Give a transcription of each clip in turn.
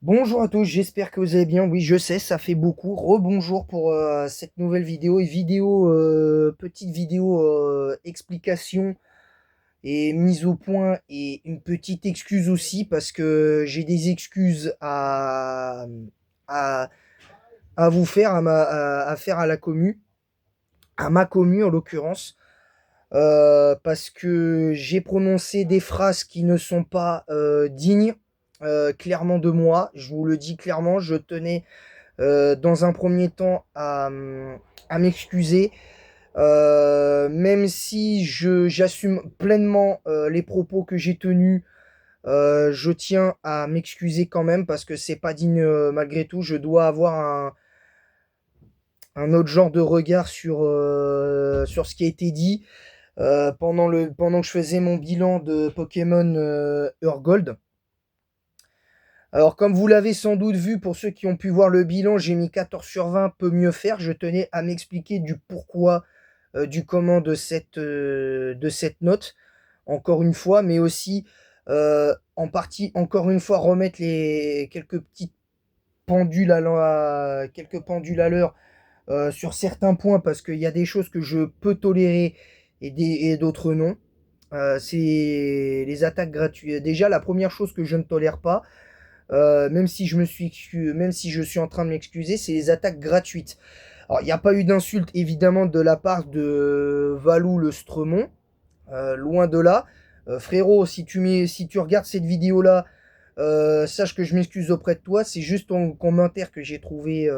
Bonjour à tous, j'espère que vous allez bien. Oui, je sais, ça fait beaucoup. Rebonjour pour cette nouvelle vidéo. Petite vidéo explication et mise au point et une petite excuse aussi parce que j'ai des excuses à, à vous faire, à faire à la commu, à ma commu en l'occurrence. Parce que j'ai prononcé des phrases qui ne sont pas dignes clairement de moi. Je vous le dis clairement, je tenais dans un premier temps à m'excuser, même si j'assume pleinement les propos que j'ai tenus. Je tiens à m'excuser quand même parce que c'est pas digne malgré tout. Je dois avoir un autre genre de regard sur ce qui a été dit pendant que je faisais mon bilan de Pokémon Urgold. Alors, comme vous l'avez sans doute vu, pour ceux qui ont pu voir le bilan, j'ai mis 14 sur 20, peut mieux faire. Je tenais à m'expliquer du pourquoi, du comment de cette note, encore une fois, mais aussi en partie, encore une fois, remettre les quelques petites quelques pendules à l'heure sur certains points, parce qu'il y a des choses que je peux tolérer et d'autres non. C'est les attaques gratuites. Déjà, la première chose que je ne tolère pas, même si je suis en train de m'excuser, c'est les attaques gratuites. Alors, il n'y a pas eu d'insulte évidemment de la part de Valou le Stremont, loin de là. Frérot, si tu regardes cette vidéo-là, sache que je m'excuse auprès de toi. C'est juste ton commentaire que j'ai trouvé,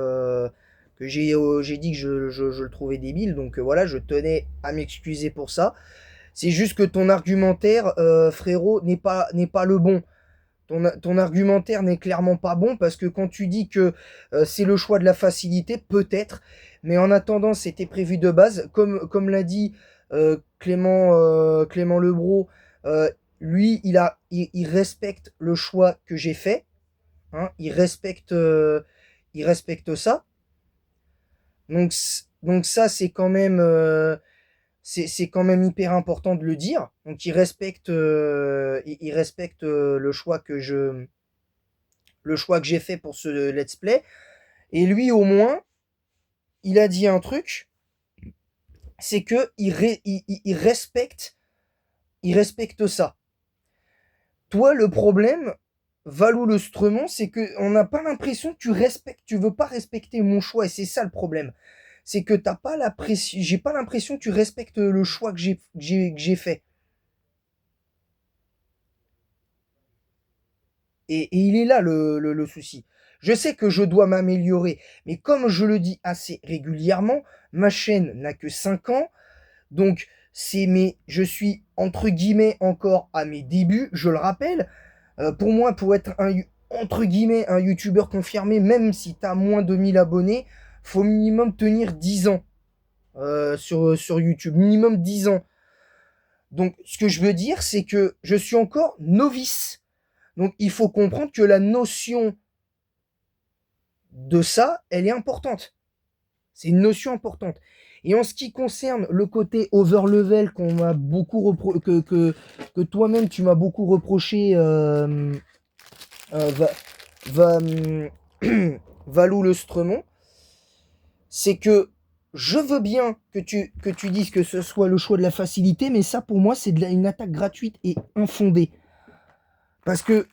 j'ai dit que je le trouvais débile. Donc voilà, je tenais à m'excuser pour ça. C'est juste que ton argumentaire, frérot, n'est pas le bon. Ton argumentaire n'est clairement pas bon parce que quand tu dis que c'est le choix de la facilité, peut-être, mais en attendant, c'était prévu de base. Comme l'a dit Clément Lebro, euh, lui, il respecte le choix que j'ai fait. Hein, il respecte ça. Donc ça, c'est quand même hyper important de le dire. Donc il respecte le choix que j'ai fait pour ce let's play. Et lui, au moins, il a dit un truc, c'est que il respecte ça. Toi, le problème, Valou le Stremont, c'est que on n'a pas l'impression que tu veux pas respecter mon choix, et c'est ça le problème. C'est que t'as pas l'impression, j'ai pas l'impression que tu respectes le choix que j'ai fait. Et il est là le souci. Je sais que je dois m'améliorer, mais comme je le dis assez régulièrement, ma chaîne n'a que 5 ans, donc je suis entre guillemets encore à mes débuts, je le rappelle. Pour moi, pour être entre guillemets un youtubeur confirmé, même si tu as moins de 1000 abonnés, faut minimum tenir 10 ans sur YouTube, minimum 10 ans. Donc ce que je veux dire, c'est que je suis encore novice. Donc il faut comprendre que la notion de ça, elle est importante. C'est une notion importante. Et en ce qui concerne le côté overlevel qu'on m'a beaucoup que toi-même tu m'as beaucoup reproché, va, va, Valou le Stremont, c'est que je veux bien que tu dises que ce soit le choix de la facilité, mais ça pour moi c'est une attaque gratuite et infondée. Parce que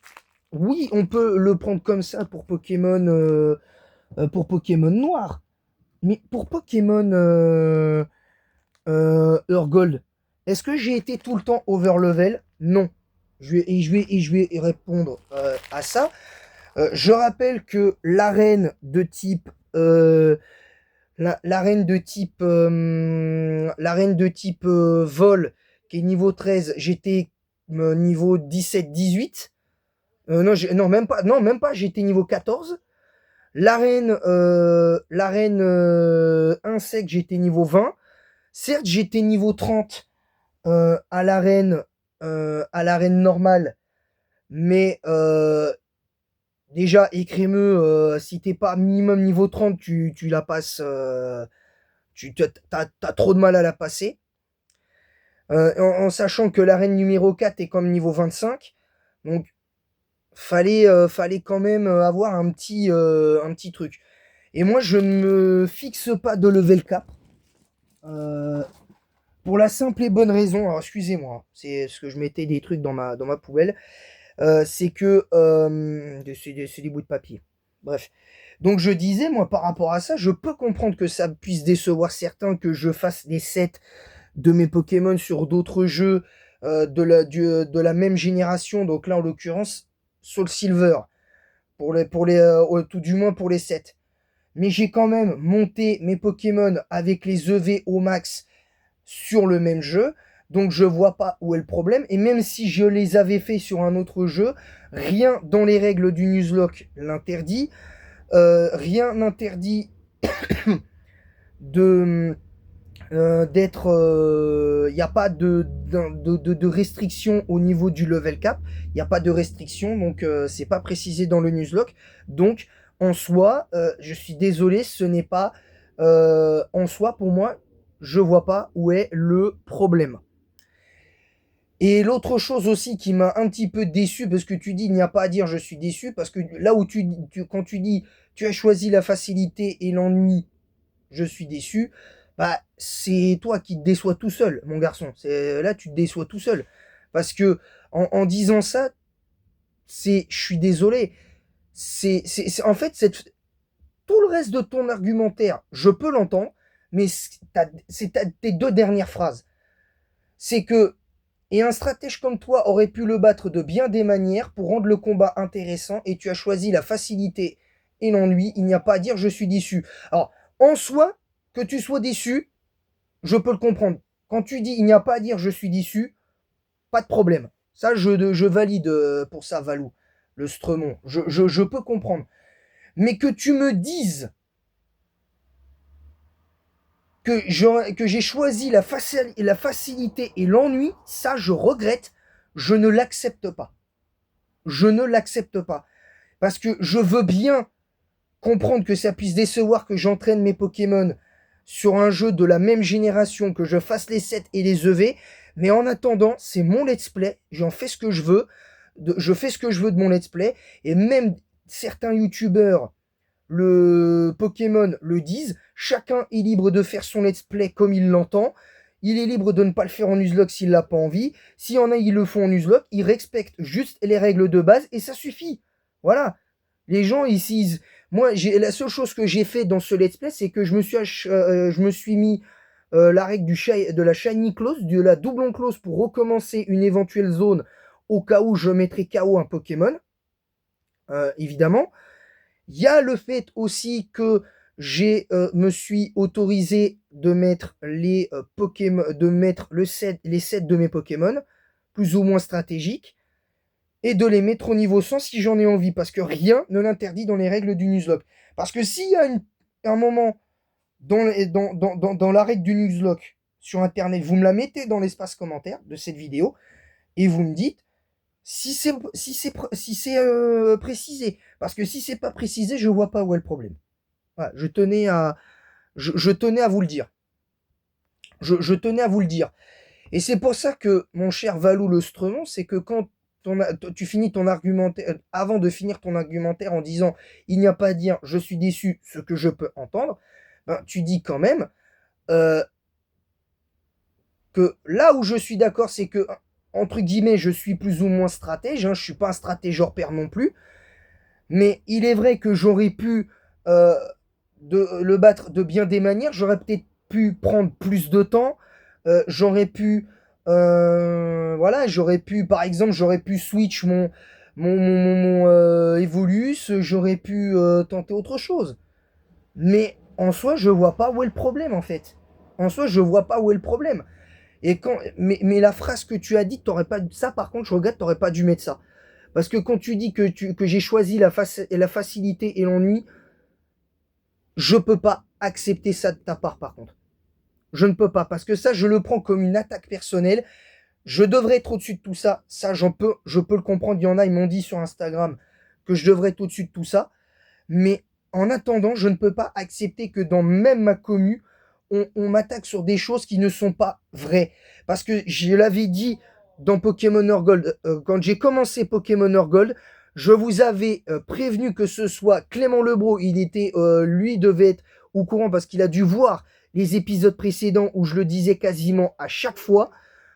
oui, on peut le prendre comme ça pour Pokémon Noir, mais pour Pokémon Urgold, est-ce que j'ai été tout le temps overlevel? Non. Je vais répondre à ça. Je rappelle que l'arène de type vol, qui est niveau 13, j'étais niveau 17-18. Non, même pas, j'étais niveau 14. L'arène insecte, j'étais niveau 20. Certes, j'étais niveau 30 à l'arène normale, mais déjà, écrémeux, si t'es pas minimum niveau 30, tu la passes, t'as trop de mal à la passer. En sachant que l'arène numéro 4 est comme niveau 25. Donc, fallait quand même avoir un petit truc. Et moi, je ne me fixe pas de level cap. Euh, pour la simple et bonne raison, alors excusez-moi, hein, c'est parce que je mettais des trucs dans ma poubelle, c'est que c'est des bouts de papier. Bref. Donc je disais, moi, par rapport à ça, je peux comprendre que ça puisse décevoir certains que je fasse des sets de mes Pokémon sur d'autres jeux de la même génération. Donc là, en l'occurrence, Soul Silver, tout du moins pour les sets. Mais j'ai quand même monté mes Pokémon avec les EV au max sur le même jeu. Donc je vois pas où est le problème. Et même si je les avais fait sur un autre jeu, rien dans les règles du Nuzlocke l'interdit. Rien n'interdit de d'être. Il n'y a pas de restriction au niveau du level cap. Il n'y a pas de restriction, donc c'est pas précisé dans le Nuzlocke. Donc en soi, je suis désolé, ce n'est pas. En soi, pour moi, je vois pas où est le problème. Et l'autre chose aussi qui m'a un petit peu déçu, parce que tu dis, il n'y a pas à dire je suis déçu, parce que là où quand tu dis tu as choisi la facilité et l'ennui, je suis déçu, bah c'est toi qui te déçois tout seul, mon garçon. Là, tu te déçois tout seul. Parce que en disant ça, je suis désolé. En fait, tout le reste de ton argumentaire, je peux l'entendre, mais tes deux dernières phrases. C'est que et un stratège comme toi aurait pu le battre de bien des manières pour rendre le combat intéressant et tu as choisi la facilité et l'ennui. Il n'y a pas à dire je suis déçu. Alors, en soi, que tu sois déçu, je peux le comprendre. Quand tu dis il n'y a pas à dire je suis déçu, pas de problème. Ça, je valide pour ça, Valou, le Stremon. Je peux comprendre. Mais que tu me dises que j'ai choisi la facilité et l'ennui, ça, je regrette. Je ne l'accepte pas. Je ne l'accepte pas. Parce que je veux bien comprendre que ça puisse décevoir que j'entraîne mes Pokémon sur un jeu de la même génération, que je fasse les sets et les EV, mais en attendant, c'est mon let's play, j'en fais ce que je veux, je fais ce que je veux de mon let's play, et même certains youtubeurs, le Pokémon le disent, chacun est libre de faire son let's play comme il l'entend, il est libre de ne pas le faire en Nuzlocke s'il n'a pas envie, s'il y en a, ils le font en Nuzlocke, ils respectent juste les règles de base, et ça suffit. Voilà. Les gens ici, moi, la seule chose que j'ai fait dans ce let's play, c'est que je me suis mis la règle de la shiny close, de la doublon close pour recommencer une éventuelle zone au cas où je mettrais KO un Pokémon, évidemment. Il y a le fait aussi que me suis autorisé de mettre les Pokémon, de mettre les sets de mes Pokémon, plus ou moins stratégiques, et de les mettre au niveau 100 si j'en ai envie, parce que rien ne l'interdit dans les règles du Nuzlocke. Parce que s'il y a un moment dans la règle du Nuzlocke sur Internet, vous me la mettez dans l'espace commentaire de cette vidéo, et vous me dites si c'est précisé. Parce que si c'est pas précisé, je vois pas où est le problème. Voilà, je tenais à vous le dire. Je tenais à vous le dire. Et c'est pour ça que, mon cher Valou le Stremon, c'est que quand tu finis ton argumentaire, avant de finir ton argumentaire en disant il n'y a pas à dire je suis déçu, ce que je peux entendre, ben, tu dis quand même que là où je suis d'accord, c'est que, entre guillemets, je suis plus ou moins stratège, hein, je suis pas un stratège hors pair non plus, mais il est vrai que j'aurais pu le battre de bien des manières, j'aurais peut-être pu prendre plus de temps, j'aurais pu voilà, par exemple, j'aurais pu switch mon Evolus, j'aurais pu tenter autre chose. Mais en soi, je vois pas où est le problème en fait. En soi, je vois pas où est le problème. Mais la phrase que tu as dit, t'aurais pas ça. Par contre, je regrette, t'aurais pas dû mettre ça. Parce que quand tu dis que j'ai choisi la facilité et l'ennui, je peux pas accepter ça de ta part. Par contre, je ne peux pas parce que ça, je le prends comme une attaque personnelle. Je devrais être au-dessus de tout ça. Ça, je peux le comprendre. Il y en a, ils m'ont dit sur Instagram que je devrais être au-dessus de tout ça. Mais en attendant, je ne peux pas accepter que dans même ma commu, on m'attaque sur des choses qui ne sont pas vraies. Parce que je l'avais dit dans Pokémon Or Gold, quand j'ai commencé Pokémon Or Gold, Je vous avais prévenu que ce soit Clément Lebro, lui devait être au courant parce qu'il a dû voir les épisodes précédents où je le disais quasiment à chaque fois.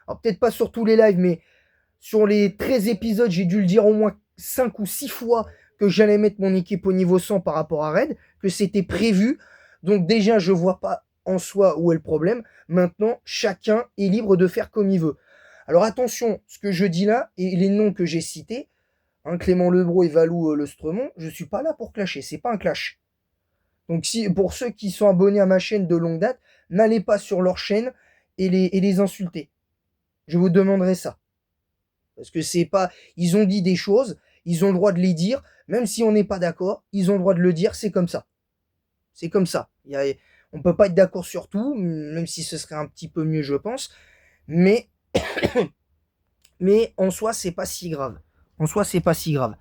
Alors peut-être pas sur tous les lives, mais sur les 13 épisodes, j'ai dû le dire au moins 5 ou 6 fois que j'allais mettre mon équipe au niveau 100 par rapport à Red, que c'était prévu. Donc déjà, je vois pas en soi où est le problème. Maintenant, chacun est libre de faire comme il veut. Alors attention, ce que je dis là, et les noms que j'ai cités, hein, Clément Lebro et Valou Lestremont, je suis pas là pour clasher, c'est pas un clash. Donc si, pour ceux qui sont abonnés à ma chaîne de longue date, n'allez pas sur leur chaîne et les insulter. Je vous demanderai ça. Parce que c'est pas, ils ont dit des choses, ils ont le droit de les dire, même si on n'est pas d'accord, ils ont le droit de le dire, c'est comme ça. C'est comme ça. On peut pas être d'accord sur tout, même si ce serait un petit peu mieux, je pense. Mais, mais en soi, c'est pas si grave. En soi, c'est pas si grave.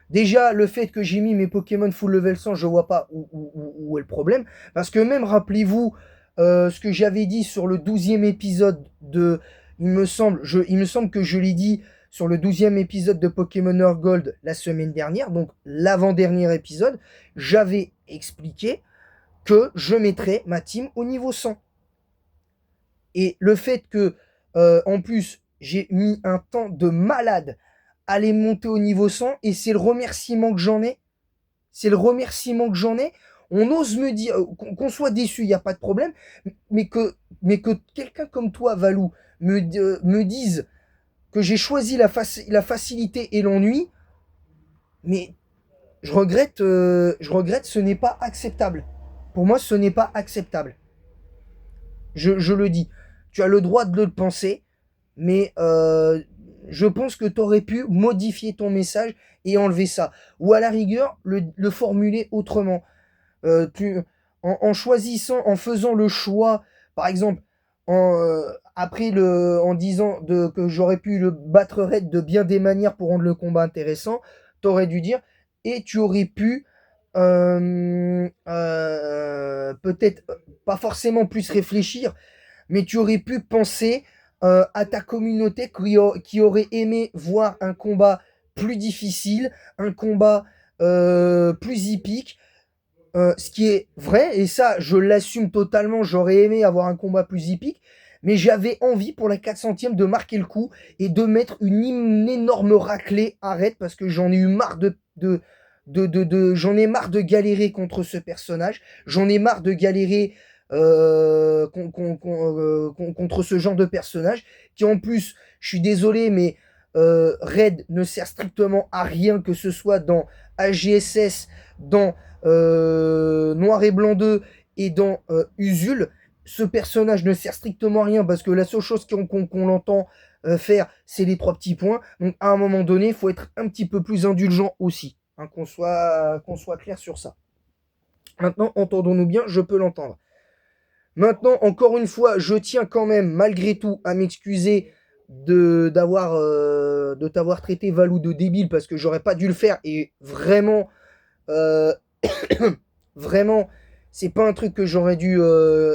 Déjà, le fait que j'ai mis mes Pokémon full level 100, je vois pas où est le problème. Parce que même, rappelez-vous, ce que j'avais dit sur le 12e épisode de... il me semble que je l'ai dit sur le 12e épisode de Pokémon Earth Gold la semaine dernière, donc l'avant-dernier épisode, j'avais expliqué que je mettrais ma team au niveau 100. Et le fait que, en plus, j'ai mis un temps de malade à les monter au niveau 100, et c'est le remerciement que j'en ai. C'est le remerciement que j'en ai. On ose me dire, qu'on soit déçu, il n'y a pas de problème, mais que quelqu'un comme toi, Valou, me dise que j'ai choisi la facilité et l'ennui, mais je regrette, ce n'est pas acceptable. Pour moi, ce n'est pas acceptable. Je le dis. Tu as le droit de le penser, mais je pense que tu aurais pu modifier ton message et enlever ça. Ou à la rigueur, le formuler autrement. En choisissant, en faisant le choix, par exemple, en disant que j'aurais pu le battre raid de bien des manières pour rendre le combat intéressant, tu aurais dû dire, et tu aurais pu peut-être pas forcément plus réfléchir, mais tu aurais pu penser à ta communauté qui aurait aimé voir un combat plus difficile, un combat plus hippique. Ce qui est vrai, et ça, je l'assume totalement, j'aurais aimé avoir un combat plus hippique, mais j'avais envie pour la 400e de marquer le coup et de mettre une énorme raclée à Red parce que j'en ai eu marre j'en ai marre de galérer contre ce personnage, j'en ai marre de galérer contre ce genre de personnage qui en plus, je suis désolé, mais Red ne sert strictement à rien, que ce soit dans AGSS, dans Noir et Blanc 2 et dans Usul. Ce personnage ne sert strictement à rien parce que la seule chose qu'on l'entend faire, c'est les 3 petits points. Donc à un moment donné, il faut être un petit peu plus indulgent aussi, hein, qu'on soit clair sur ça. Maintenant, entendons-nous bien, je peux l'entendre. Maintenant, encore une fois, je tiens quand même, malgré tout, à m'excuser de t'avoir traité, Valou, de débile parce que j'aurais pas dû le faire et vraiment, euh, vraiment, c'est pas un truc que j'aurais dû,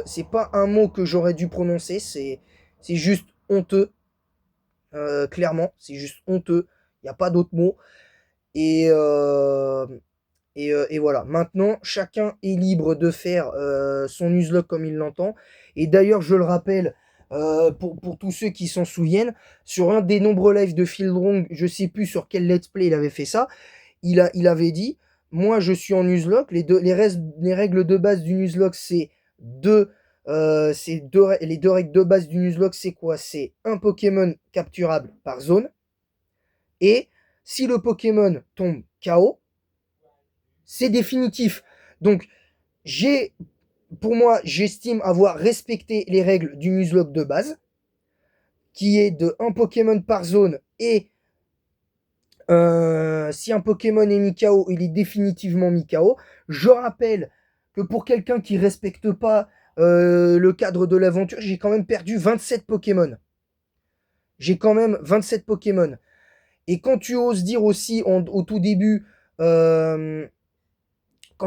c'est pas un mot que j'aurais dû prononcer, c'est juste honteux, clairement, c'est juste honteux, il n'y a pas d'autre mot. Et, et voilà. Maintenant, chacun est libre de faire son nuzlocke comme il l'entend. Et d'ailleurs, je le rappelle, pour tous ceux qui s'en souviennent, sur un des nombreux lives de Fieldrong, je sais plus sur quel let's play il avait fait ça, il avait dit, moi je suis en nuzlocke, les règles de base du nuzlocke, c'est les deux règles de base du nuzlocke, c'est quoi? C'est un Pokémon capturable par zone, et si le Pokémon tombe KO, c'est définitif. Donc, pour moi, j'estime avoir respecté les règles du Nuzlocke de base, qui est de un Pokémon par zone, et si un Pokémon est mis KO, il est définitivement mis KO. Je rappelle que pour quelqu'un qui respecte pas le cadre de l'aventure, j'ai quand même perdu 27 Pokémon. J'ai quand même 27 Pokémon. Et quand tu oses dire aussi au tout début, quand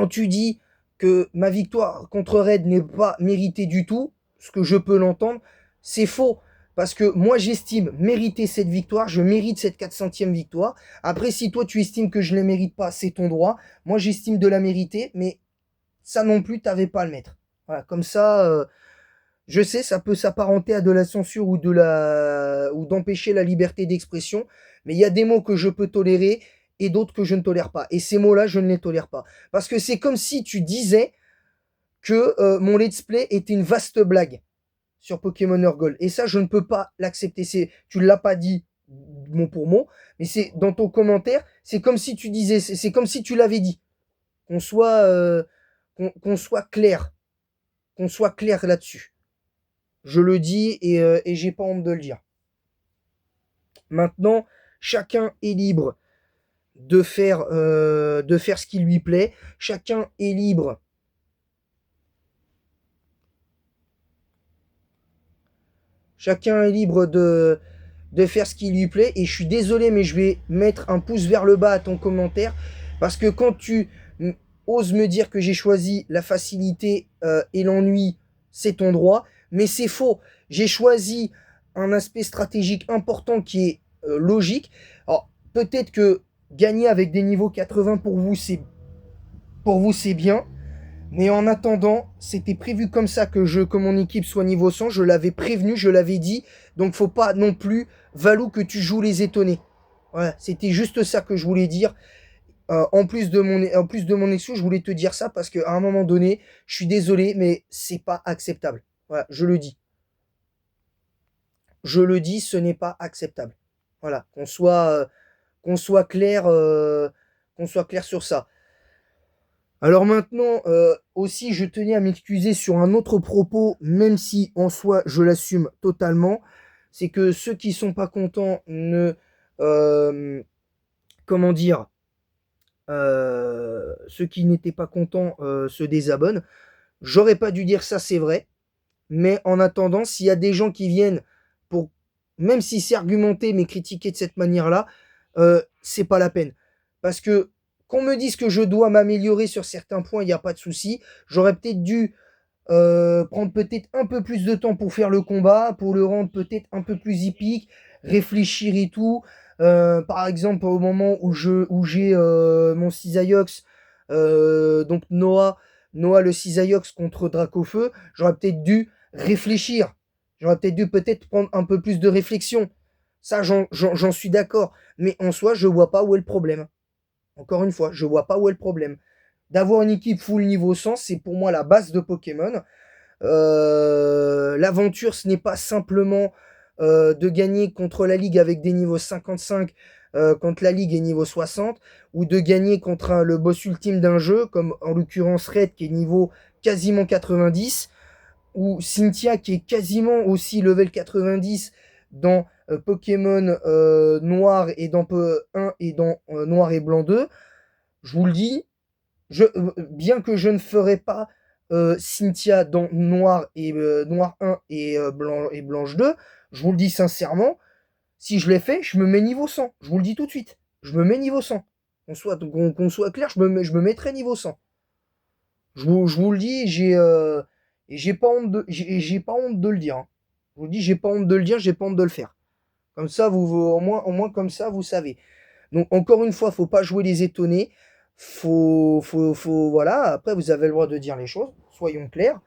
tu dis que ma victoire contre Red n'est pas méritée du tout, ce que je peux l'entendre, c'est faux. parce que moi j'estime mériter cette victoire, je mérite cette 400e victoire. Après, si toi tu estimes que je ne la mérite pas, c'est ton droit. Moi j'estime de la mériter, mais ça non plus, t'avais pas à le mettre. Voilà, comme ça, je sais, ça peut s'apparenter à de la censure ou d'empêcher la liberté d'expression, mais il y a des mots que je peux tolérer et d'autres que je ne tolère pas. Et ces mots-là, je ne les tolère pas. Parce que c'est comme si tu disais que mon let's play était une vaste blague sur Pokémon Heart Gold. Et ça, je ne peux pas l'accepter. Tu ne l'as pas dit mot pour mot, mais c'est dans ton commentaire, c'est comme si tu disais, c'est comme si tu l'avais dit. Qu'on soit, qu'on soit clair. Qu'on soit clair là-dessus. Je le dis et j'ai pas honte de le dire. Maintenant, chacun est libre de faire ce qui lui plaît. Chacun est libre. Chacun est libre de faire ce qui lui plaît. Et je suis désolé, mais je vais mettre un pouce vers le bas à ton commentaire. Parce que quand tu oses me dire que j'ai choisi la facilité et l'ennui, c'est ton droit. Mais c'est faux. J'ai choisi un aspect stratégique important qui est logique. Alors, peut-être que gagner avec des niveaux 80 pour vous, c'est bien. Mais en attendant, c'était prévu comme ça que mon équipe soit niveau 100. Je l'avais prévenu, je l'avais dit. Donc faut pas non plus, Valou, que tu joues les étonnés. Voilà, c'était juste ça que je voulais dire. En plus de mon excuse, je voulais te dire ça parce qu'à un moment donné, je suis désolé, mais c'est pas acceptable. Voilà, je le dis. Je le dis, ce n'est pas acceptable. Voilà, qu'on soit clair sur ça. Alors maintenant, aussi, je tenais à m'excuser sur un autre propos, même si en soi, je l'assume totalement. C'est que ceux qui sont pas contents ne... comment dire ceux qui n'étaient pas contents se désabonnent. J'aurais pas dû dire ça, c'est vrai. Mais en attendant, s'il y a des gens qui viennent pour, même si c'est argumenté, mais critiquer de cette manière-là, c'est pas la peine. Parce que qu'on me dise que je dois m'améliorer sur certains points, il n'y a pas de souci. J'aurais peut-être dû prendre peut-être un peu plus de temps pour faire le combat, pour le rendre peut-être un peu plus hippique, réfléchir et tout. Par exemple, au moment où j'ai mon Cisaiox, donc Noah le Cisaiox contre Dracofeu, j'aurais peut-être dû réfléchir. J'aurais peut-être dû prendre un peu plus de réflexion. Ça, j'en suis d'accord. Mais en soi, je vois pas où est le problème. Encore une fois, je vois pas où est le problème. D'avoir une équipe full niveau 100, c'est pour moi la base de Pokémon. L'aventure, ce n'est pas simplement de gagner contre la ligue avec des niveaux 55 quand la ligue est niveau 60, ou de gagner contre le boss ultime d'un jeu, comme en l'occurrence Red qui est niveau quasiment 90, ou Cynthia qui est quasiment aussi level 90 dans Pokémon Noir et dans 1 et dans Noir et Blanc 2. Je vous le dis, bien que je ne ferai pas Cynthia dans Noir 1 et Blanche 2, je vous le dis sincèrement, si je l'ai fait, je me mets niveau 100. Je vous le dis tout de suite. Je me mets niveau 100. Qu'on soit clair, je me mettrai niveau 100. Je vous le dis, j'ai pas honte de le dire. Hein. Je vous le dis, j'ai pas honte de le dire, j'ai pas honte de le faire. Comme ça, au moins comme ça, vous savez. Donc encore une fois, faut pas jouer les étonnés. Voilà. Après, vous avez le droit de dire les choses. Soyons clairs.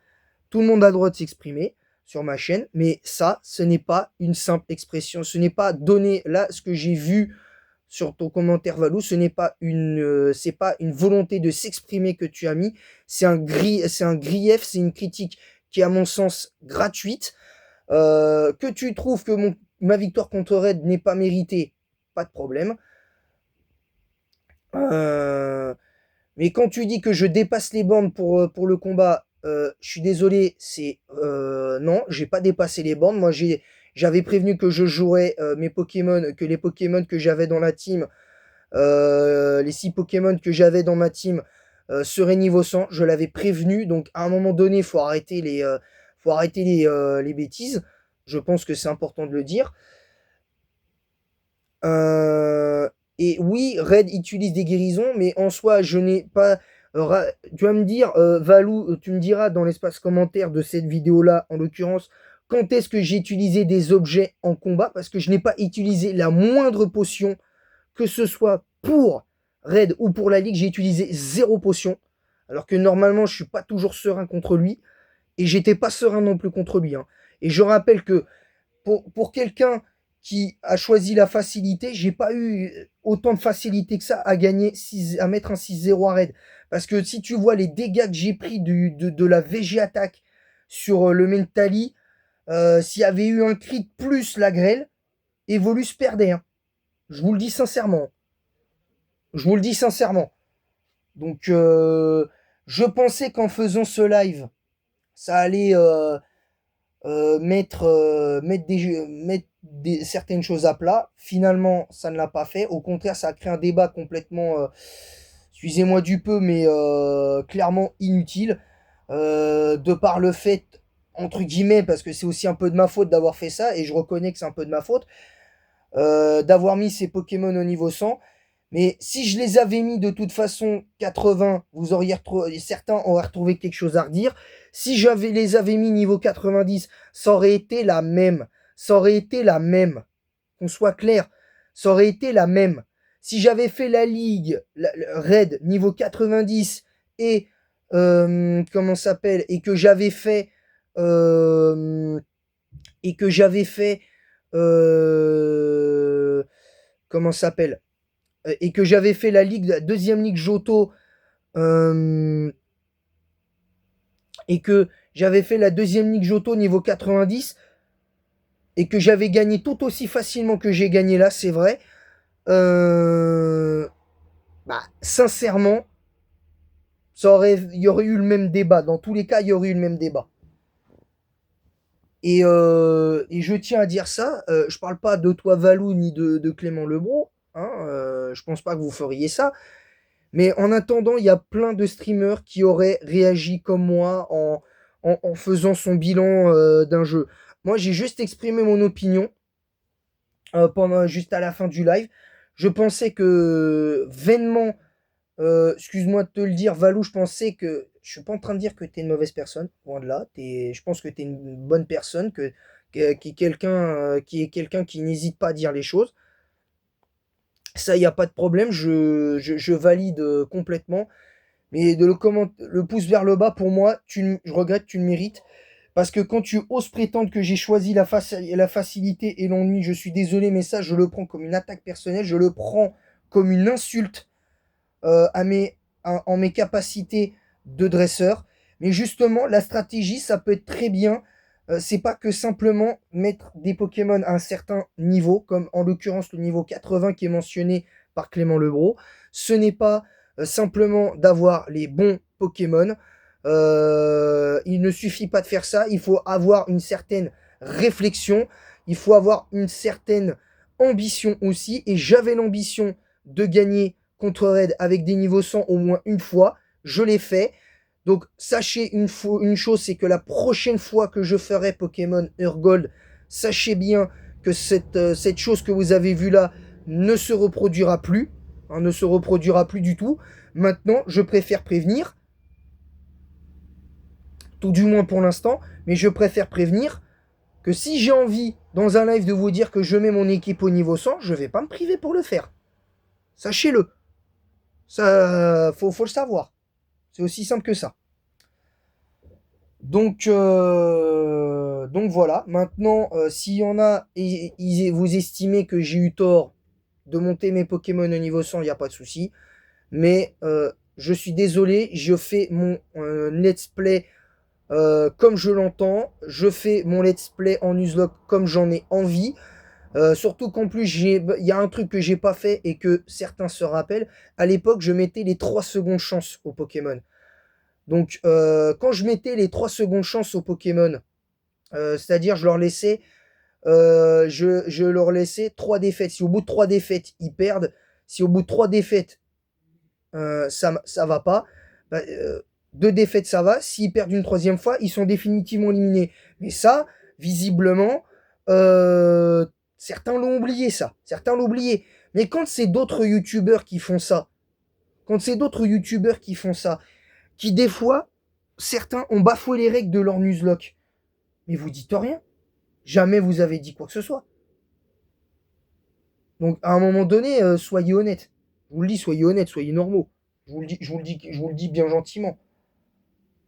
Tout le monde a le droit de s'exprimer sur ma chaîne, mais ça, ce n'est pas une simple expression. Ce n'est pas donné là ce que j'ai vu sur ton commentaire Valou. Ce n'est pas c'est pas une volonté de s'exprimer que tu as mis. C'est un grief, c'est une critique qui est à mon sens gratuite. Que tu trouves que ma victoire contre Red n'est pas méritée, pas de problème. Mais quand tu dis que je dépasse les bornes pour le combat, je suis désolé, non, j'ai pas dépassé les bornes. Moi, j'avais prévenu que je jouerais mes Pokémon, que les Pokémon que j'avais dans la team, les 6 Pokémon que j'avais dans ma team seraient niveau 100. Je l'avais prévenu, donc à un moment donné, il faut arrêter les bêtises. Je pense que c'est important de le dire. Et oui, Red utilise des guérisons, mais en soi, je n'ai pas... tu vas me dire, Valou, tu me diras dans l'espace commentaire de cette vidéo-là, en l'occurrence, quand est-ce que j'ai utilisé des objets en combat, parce que je n'ai pas utilisé la moindre potion, que ce soit pour raid ou pour la ligue, j'ai utilisé 0 potion, alors que normalement je suis pas toujours serein contre lui, et j'étais pas serein non plus contre lui. Hein. Et je rappelle que pour quelqu'un qui a choisi la facilité, j'ai pas eu autant de facilité que ça à gagner, à mettre un 6-0 à raid. Parce que si tu vois les dégâts que j'ai pris de la VG attaque sur le Mentali, s'il y avait eu un crit plus la grêle, Evolus perdait. Hein. Je vous le dis sincèrement. Je vous le dis sincèrement. Donc, je pensais qu'en faisant ce live, ça allait mettre certaines choses à plat. Finalement, ça ne l'a pas fait. Au contraire, ça a créé un débat complètement, excusez-moi du peu, mais clairement inutile. De par le fait, entre guillemets, parce que c'est aussi un peu de ma faute d'avoir fait ça, et je reconnais que c'est un peu de ma faute, d'avoir mis ces Pokémon au niveau 100. Mais si je les avais mis de toute façon 80, vous auriez certains auraient retrouvé quelque chose à redire. Si les avais mis niveau 90, ça aurait été la même. Ça aurait été la même. Qu'on soit clair, ça aurait été la même. Si j'avais fait la ligue, le raid niveau 90 et comment s'appelle, et que j'avais fait comment s'appelle, et que j'avais fait la deuxième ligue Johto, et que j'avais fait la deuxième ligue Johto niveau 90, et que j'avais gagné tout aussi facilement que j'ai gagné là, c'est vrai. Sincèrement, il y aurait eu le même débat. Dans tous les cas, il y aurait eu le même débat. Et je tiens à dire ça, je parle pas de toi Valou ni de Clément Lebro, hein, je pense pas que vous feriez ça. Mais en attendant, il y a plein de streamers qui auraient réagi comme moi en faisant son bilan d'un jeu. Moi, j'ai juste exprimé mon opinion juste à la fin du live. Je pensais que vainement, excuse-moi de te le dire, Valou, je pensais que je suis pas en train de dire que tu es une mauvaise personne, loin de là. Je pense que tu es une bonne personne, qui est quelqu'un qui n'hésite pas à dire les choses. Ça, il n'y a pas de problème, je valide complètement. Mais le pouce vers le bas, pour moi, je regrette, tu le mérites. Parce que quand tu oses prétendre que j'ai choisi la facilité et l'ennui, je suis désolé, mais ça, je le prends comme une attaque personnelle, je le prends comme une insulte en mes capacités de dresseur. Mais justement, la stratégie, ça peut être très bien. C'est pas que simplement mettre des Pokémon à un certain niveau, comme en l'occurrence le niveau 80 qui est mentionné par Clément Lebro. Ce n'est pas simplement d'avoir les bons Pokémon. Il ne suffit pas de faire ça. Il faut avoir une certaine réflexion. Il faut avoir une certaine ambition aussi. Et j'avais l'ambition de gagner contre Red avec des niveaux 100 au moins une fois. Je l'ai fait. Donc sachez une chose, c'est que la prochaine fois que je ferai Pokémon Urgold, sachez bien que cette chose que vous avez vue là ne se reproduira plus. Hein, ne se reproduira plus du tout. Maintenant, je préfère prévenir, tout du moins pour l'instant, mais je préfère prévenir que si j'ai envie, dans un live, de vous dire que je mets mon équipe au niveau 100, je vais pas me priver pour le faire. Sachez-le. Ça, faut le savoir. C'est aussi simple que ça. Donc voilà. Maintenant, s'il y en a et vous estimez que j'ai eu tort de monter mes Pokémon au niveau 100, il n'y a pas de souci. Mais je suis désolé, je fais mon let's play comme je l'entends. Je fais mon let's play en Nuzlocke comme j'en ai envie. Surtout qu'en plus, il y a un truc que j'ai pas fait et que certains se rappellent. À l'époque, je mettais les 3 secondes chance aux Pokémon. Donc, quand je mettais les 3 secondes chance aux Pokémon, c'est-à-dire je leur laissais, je leur laissais 3 défaites. Si au bout de 3 défaites, ils perdent, si au bout de 3 défaites, ça va pas, 2 défaites, ça va. S'ils perdent une 3e fois, ils sont définitivement éliminés. Mais ça, visiblement, certains l'ont oublié, ça. Certains l'ont oublié. Mais quand c'est d'autres youtubeurs qui font ça, qui des fois, certains ont bafoué les règles de leur Nuzlocke, mais vous dites rien. Jamais vous avez dit quoi que ce soit. Donc, à un moment donné, soyez honnête. Je vous le dis, soyez honnête, soyez normaux. Je vous le dis bien gentiment.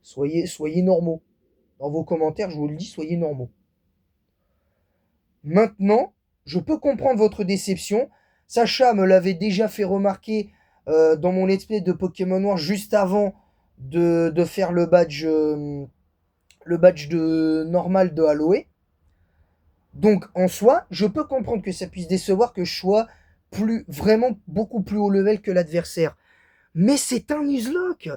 Soyez normaux. Dans vos commentaires, je vous le dis, soyez normaux. Maintenant, je peux comprendre votre déception. Sacha me l'avait déjà fait remarquer dans mon let's play de Pokémon Noir juste avant de faire le badge de normal de Aloe. Donc en soi, je peux comprendre que ça puisse décevoir que je sois vraiment beaucoup plus haut level que l'adversaire. Mais c'est un Nuzlocke.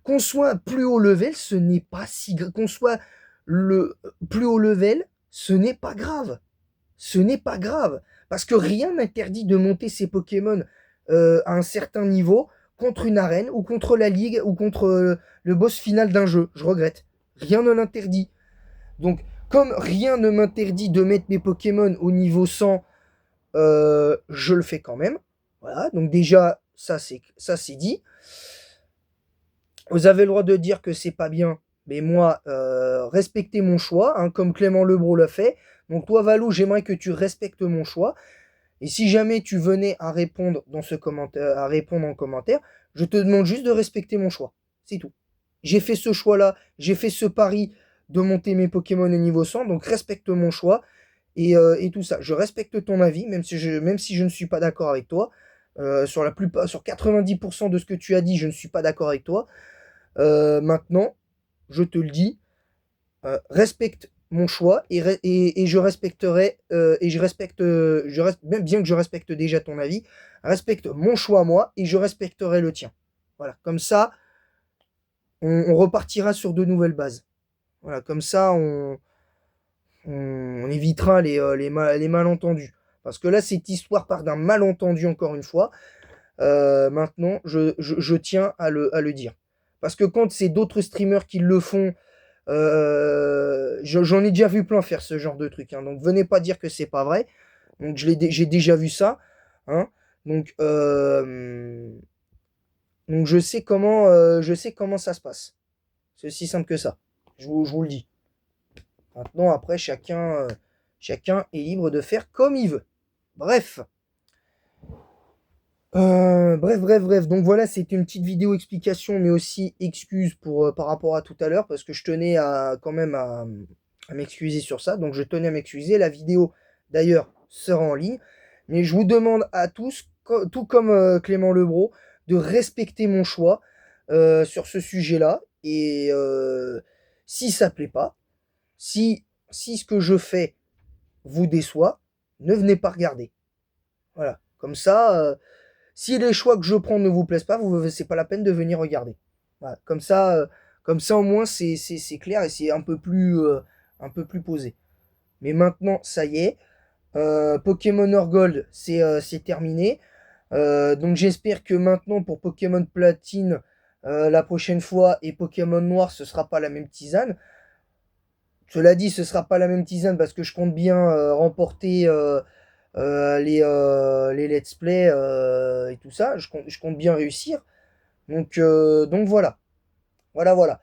Qu'on soit plus haut level, ce n'est pas si grave. Qu'on soit le plus haut level, ce n'est pas grave. Ce n'est pas grave. Parce que rien n'interdit de monter ses Pokémon à un certain niveau contre une arène ou contre la ligue ou contre le boss final d'un jeu. Je regrette. Rien ne l'interdit. Donc, comme rien ne m'interdit de mettre mes Pokémon au niveau 100, je le fais quand même. Voilà, donc déjà, ça c'est dit. Vous avez le droit de dire que c'est pas bien, mais moi, respectez mon choix, hein, comme Clément Lebro l'a fait. Donc toi, Valou, j'aimerais que tu respectes mon choix. Et si jamais tu venais à répondre en commentaire, je te demande juste de respecter mon choix. C'est tout. J'ai fait ce choix-là, j'ai fait ce pari de monter mes Pokémon au niveau 100, donc respecte mon choix et tout ça. Je respecte ton avis, même si je ne suis pas d'accord avec toi. Sur 90% de ce que tu as dit, je ne suis pas d'accord avec toi. Maintenant, je te le dis, respecte mon choix et je respecterai même bien que je respecte déjà ton avis, respecte mon choix moi et je respecterai le tien. Voilà, comme ça, on repartira sur de nouvelles bases. Voilà, comme ça, on évitera les malentendus. Parce que là, cette histoire part d'un malentendu encore une fois. Maintenant, je tiens à le dire. Parce que quand c'est d'autres streamers qui le font, j'en ai déjà vu plein faire ce genre de truc. Hein. Donc venez pas dire que c'est pas vrai. Donc j'ai déjà vu ça. Hein. Donc, je sais comment ça se passe. C'est aussi simple que ça. Je vous le dis. Maintenant, après, chacun est libre de faire comme il veut. Bref. Bref. Donc voilà, c'était une petite vidéo explication, mais aussi excuse par rapport à tout à l'heure, parce que je tenais quand même à m'excuser sur ça. Donc je tenais à m'excuser. La vidéo, d'ailleurs, sera en ligne. Mais je vous demande à tous, tout comme Clément Lebro, de respecter mon choix sur ce sujet-là. Et si ça plaît pas, si ce que je fais vous déçoit, ne venez pas regarder. Voilà. Comme ça, si les choix que je prends ne vous plaisent pas, c'est pas la peine de venir regarder. Voilà. Comme ça au moins c'est clair et c'est un peu plus posé. Mais maintenant, ça y est. Pokémon Or Gold, c'est terminé. Donc j'espère que maintenant pour Pokémon Platine, la prochaine fois, et Pokémon Noir, ce sera pas la même tisane. Cela dit, ce sera pas la même tisane parce que je compte bien remporter les let's play et tout ça. Je compte bien réussir. Donc voilà. Voilà.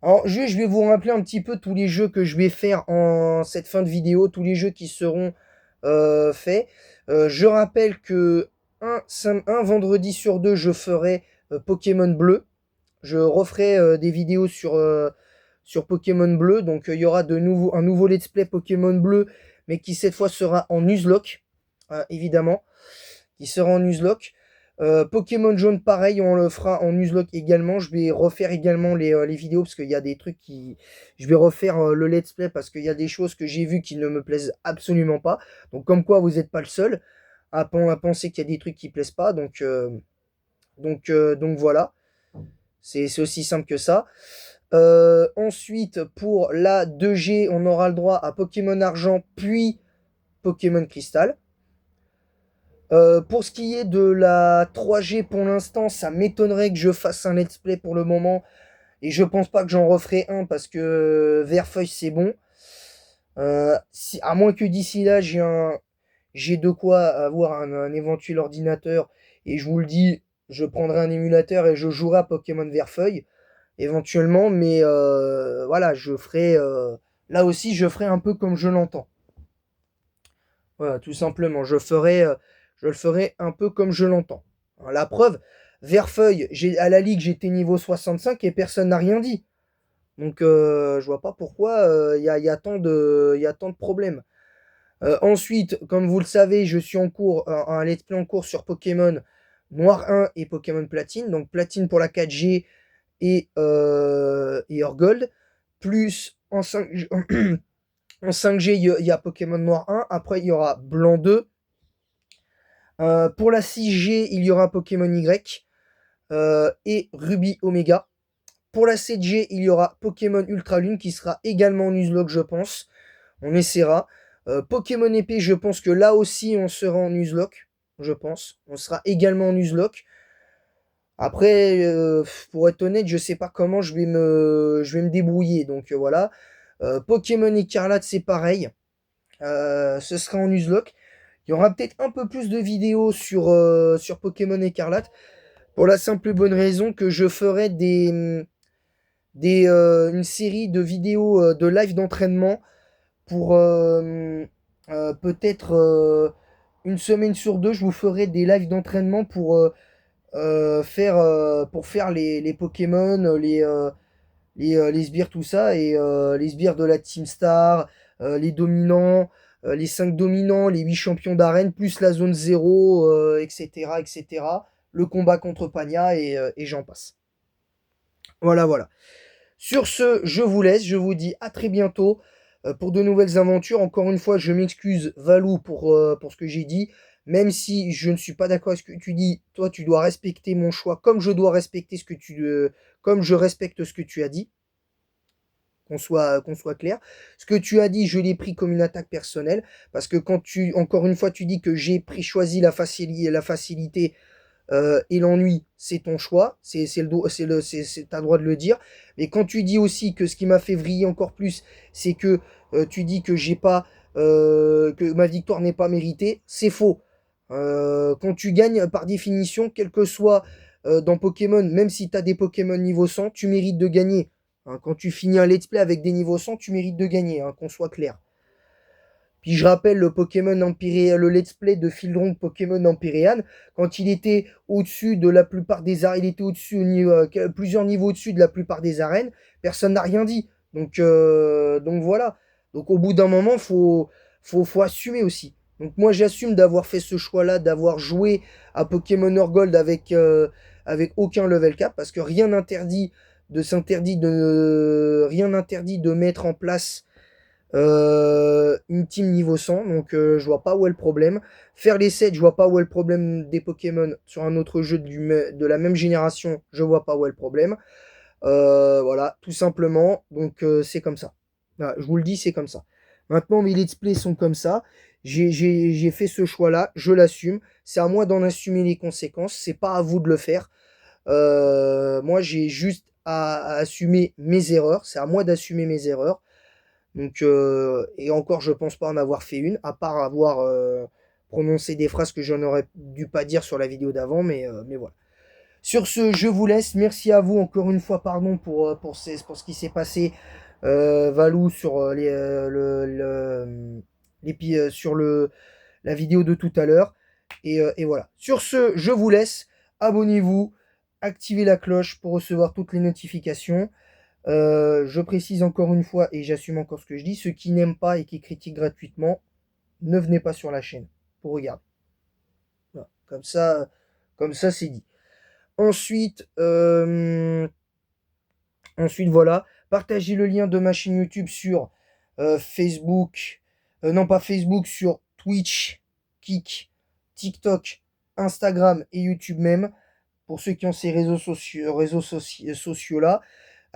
Alors, je vais vous rappeler un petit peu tous les jeux que je vais faire en cette fin de vidéo, tous les jeux qui seront faits. Je rappelle que un vendredi sur deux, je ferai Pokémon Bleu. Je referai des vidéos sur Pokémon Bleu. Donc il y aura un nouveau let's play Pokémon Bleu, mais qui cette fois sera en Nuzlocke, évidemment. Qui sera en Nuzlocke. Pokémon Jaune, pareil, on le fera en Nuzlocke également. Je vais refaire également les vidéos parce qu'il y a des trucs qui. Je vais refaire le let's play parce qu'il y a des choses que j'ai vues qui ne me plaisent absolument pas. Donc, comme quoi, vous n'êtes pas le seul à penser qu'il y a des trucs qui plaisent pas. Donc voilà. C'est aussi simple que ça. Ensuite, pour la 2G, on aura le droit à Pokémon Argent puis Pokémon Cristal. Pour ce qui est de la 3G, pour l'instant, ça m'étonnerait que je fasse un let's play pour le moment. Et je pense pas que j'en referai un parce que Verfeuille, c'est bon. À moins que d'ici là, j'ai de quoi avoir un éventuel ordinateur. Et je vous le dis, je prendrai un émulateur et je jouerai à Pokémon Verfeuille. Éventuellement. Mais voilà, là aussi, je ferai un peu comme je l'entends. Voilà, tout simplement. Je le ferai un peu comme je l'entends. Hein, la preuve, Verfeuille, à la Ligue, j'étais niveau 65 et personne n'a rien dit. Donc, je vois pas pourquoi il y a tant de problèmes. Ensuite, comme vous le savez, je suis en cours, un let's play en cours sur Pokémon Noir 1 et Pokémon Platine. Donc, Platine pour la 4G et Orgold. Plus en 5G, en 5G il y a Pokémon Noir 1. Après, il y aura Blanc 2. Pour la 6G, il y aura Pokémon Y et Ruby Omega. Pour la 7G, il y aura Pokémon Ultra Lune qui sera également en Nuzlocke, je pense. On essaiera. Pokémon épée, je pense que là aussi, on sera en Nuzlocke. Je pense. On sera également en Nuzlocke. Après, pour être honnête, je sais pas comment je vais me débrouiller. Donc voilà. Pokémon Écarlate, c'est pareil. Ce sera en Nuzlocke. Il y aura peut-être un peu plus de vidéos sur Pokémon Écarlate. Pour la simple et bonne raison que je ferai une série de vidéos de live d'entraînement pour peut-être une semaine sur deux. Je vous ferai des lives d'entraînement pour faire les Pokémon, les sbires, tout ça, et les sbires de la Team Star, les dominants, les 5 dominants, les 8 champions d'arène, plus la zone 0, etc., etc. Le combat contre Pagna et j'en passe. Voilà, voilà. Sur ce, je vous laisse, je vous dis à très bientôt pour de nouvelles aventures. Encore une fois, je m'excuse, Valou, pour ce que j'ai dit. Même si je ne suis pas d'accord avec ce que tu dis, toi, tu dois respecter mon choix comme je dois respecter comme je respecte ce que tu as dit. Qu'on soit clair. Ce que tu as dit, je l'ai pris comme une attaque personnelle. Parce que encore une fois, tu dis que choisi la facilité et l'ennui, c'est ton choix, t'as droit de le dire. Mais quand tu dis aussi que ce qui m'a fait vriller encore plus, c'est que tu dis que j'ai pas, que ma victoire n'est pas méritée, c'est faux. Quand tu gagnes, par définition, quel que soit dans Pokémon, même si tu as des Pokémon niveau 100, tu mérites de gagner. Hein, quand tu finis un let's play avec des niveaux 100, tu mérites de gagner, hein, qu'on soit clair. Puis je rappelle le let's play de Fildron Pokémon Empyrean, quand il était au-dessus de la plupart des arènes, il était plusieurs niveaux au-dessus de la plupart des arènes, personne n'a rien dit. Donc voilà. Donc au bout d'un moment, faut assumer aussi. Donc moi j'assume d'avoir fait ce choix-là, d'avoir joué à Pokémon Or Gold avec aucun level cap, parce que rien n'interdit de mettre en place une team niveau 100, donc je vois pas où est le problème. Faire les 7, je vois pas où est le problème des Pokémon sur un autre jeu de la même génération, je vois pas où est le problème. Voilà, tout simplement, donc c'est comme ça. Voilà, je vous le dis, c'est comme ça. Maintenant, mes let's play sont comme ça. J'ai fait ce choix-là, je l'assume. C'est à moi d'en assumer les conséquences, c'est pas à vous de le faire. Moi, j'ai juste à assumer mes erreurs, c'est à moi d'assumer mes erreurs. Donc, et encore, je pense pas en avoir fait une, à part avoir prononcé des phrases que je n'aurais dû pas dire sur la vidéo d'avant, mais voilà. Sur ce, je vous laisse. Merci à vous encore une fois, pardon pour ce qui s'est passé, Valou, sur sur la vidéo de tout à l'heure. Et voilà. Sur ce, je vous laisse. Abonnez-vous, activez la cloche pour recevoir toutes les notifications. Je précise encore une fois, et j'assume encore ce que je dis, ceux qui n'aiment pas et qui critiquent gratuitement, ne venez pas sur la chaîne pour regarder. Voilà. Comme ça c'est dit. Ensuite, voilà, partagez le lien de ma chaîne YouTube sur Facebook, non pas Facebook, sur Twitch, Kik, TikTok, Instagram et YouTube même, pour ceux qui ont ces sociaux là.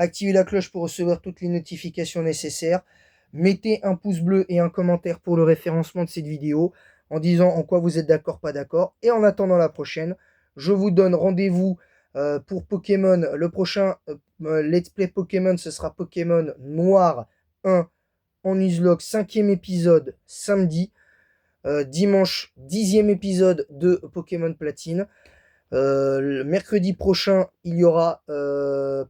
Activez la cloche pour recevoir toutes les notifications nécessaires. Mettez un pouce bleu et un commentaire pour le référencement de cette vidéo en disant en quoi vous êtes d'accord, pas d'accord. Et en attendant la prochaine, je vous donne rendez-vous pour Pokémon. Le prochain Let's Play Pokémon, ce sera Pokémon Noir 1 en Nuzlocke, 5e épisode samedi. Dimanche, 10e épisode de Pokémon Platine. Le mercredi prochain, il y aura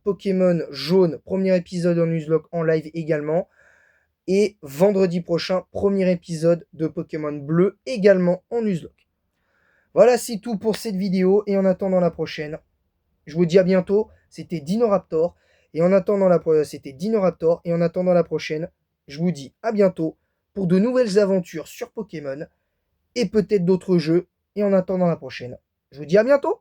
Pokémon Jaune, premier épisode en Nuzlocke en live également. Et vendredi prochain, premier épisode de Pokémon Bleu, également en Nuzlocke. Voilà, c'est tout pour cette vidéo, et en attendant la prochaine, je vous dis à bientôt. C'était Dinoraptor, et en attendant la prochaine, je vous dis à bientôt pour de nouvelles aventures sur Pokémon, et peut-être d'autres jeux, et en attendant la prochaine, je vous dis à bientôt.